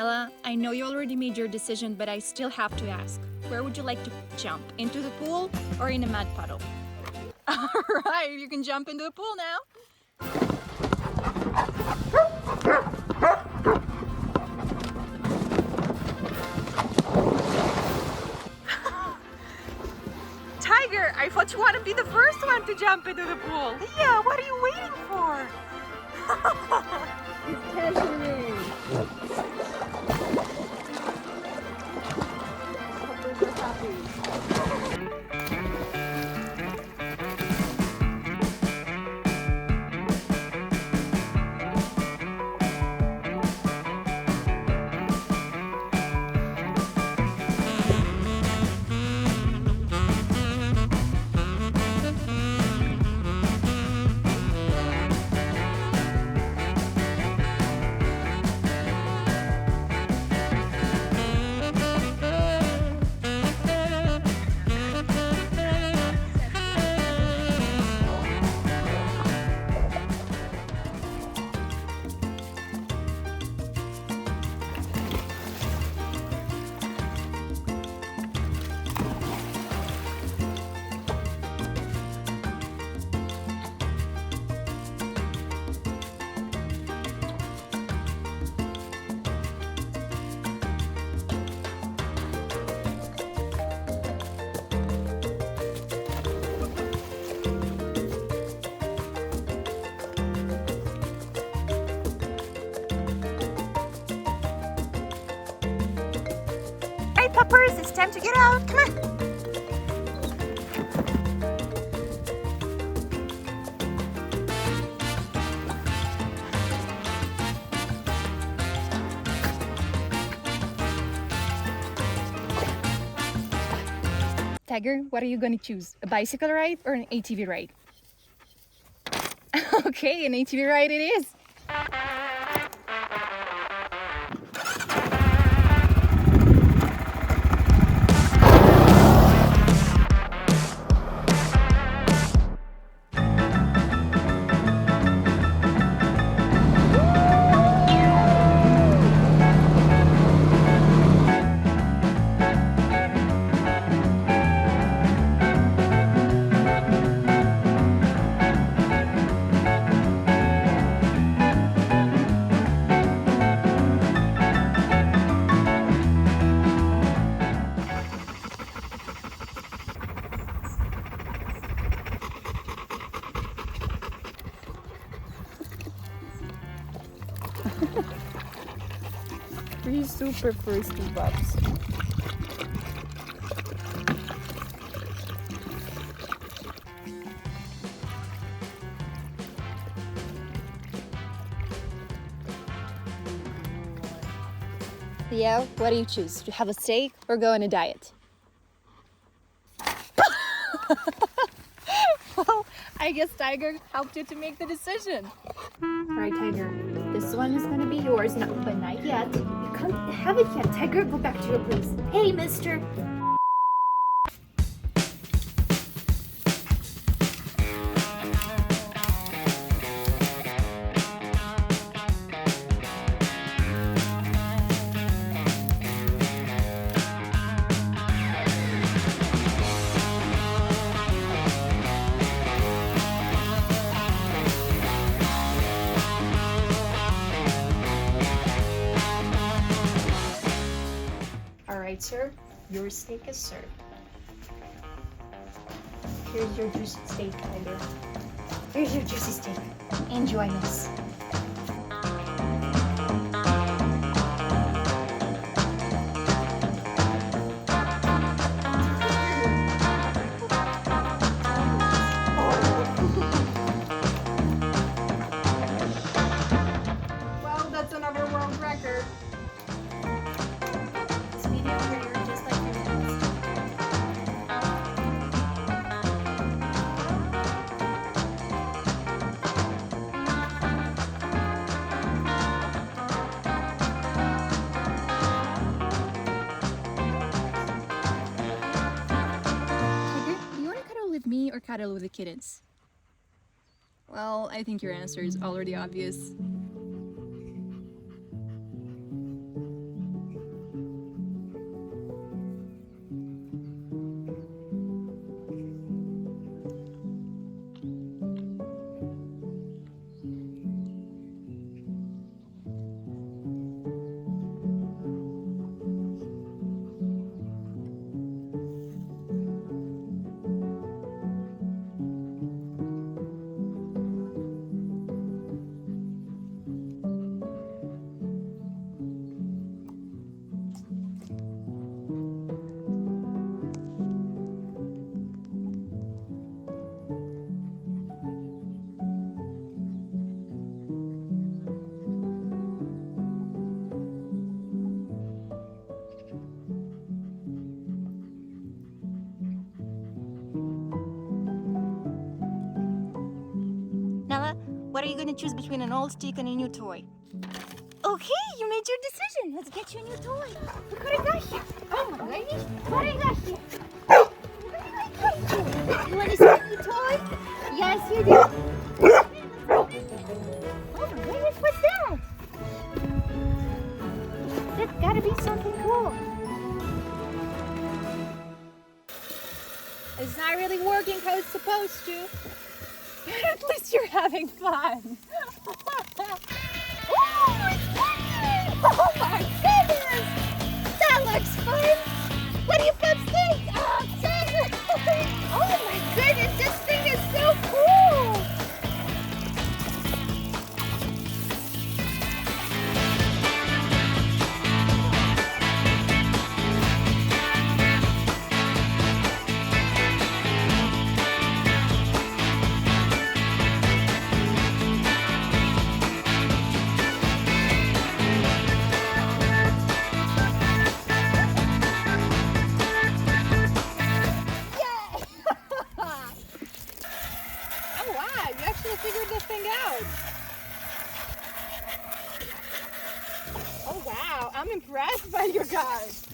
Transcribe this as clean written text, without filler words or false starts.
Ella, I know you already made your decision, but I still have to ask. Where would you like to jump? Into the pool or in a mud puddle? Alright, you can jump into the pool now. Tiger, I thought you want to be the first one to jump into the pool. Yeah, what are you waiting for? It's casually. Hope you're happy. Alright, puppers, it's time to get out. Come on. Tiger, what are you going to choose? A bicycle ride or an ATV ride? Okay, an ATV ride it is. Three super thirsty pups. Yeah, what do you choose? To have a steak or go on a diet? Well, I guess Tiger helped you to make the decision. Alright, Tiger, this one is gonna be yours, but not yet. You can't have it yet. Tiger, go back to your place. Hey, mister! Alright, sir, your steak is served. Here's your juicy steak, Tiger. Here's your juicy steak. Enjoy this. Well, that's another world record. Me or cuddle with the kittens? Well, I think your answer is already obvious. you gonna choose between an old stick and a new toy? Okay, you made your decision. Let's get you a new toy. Look what I got here. Oh my goodness, what I got here. You want to see a new toy? Yes, you do. Oh my goodness, what's that? That's gotta be something cool. It's not really working how it's supposed to. At least you're having fun. Oh, it's working! Oh my goodness! That looks fun! What do you folks think? Oh, Sandra! Oh my goodness, this thing is so cool! Oh wow, you actually figured this thing out. Oh wow, I'm impressed by you guys.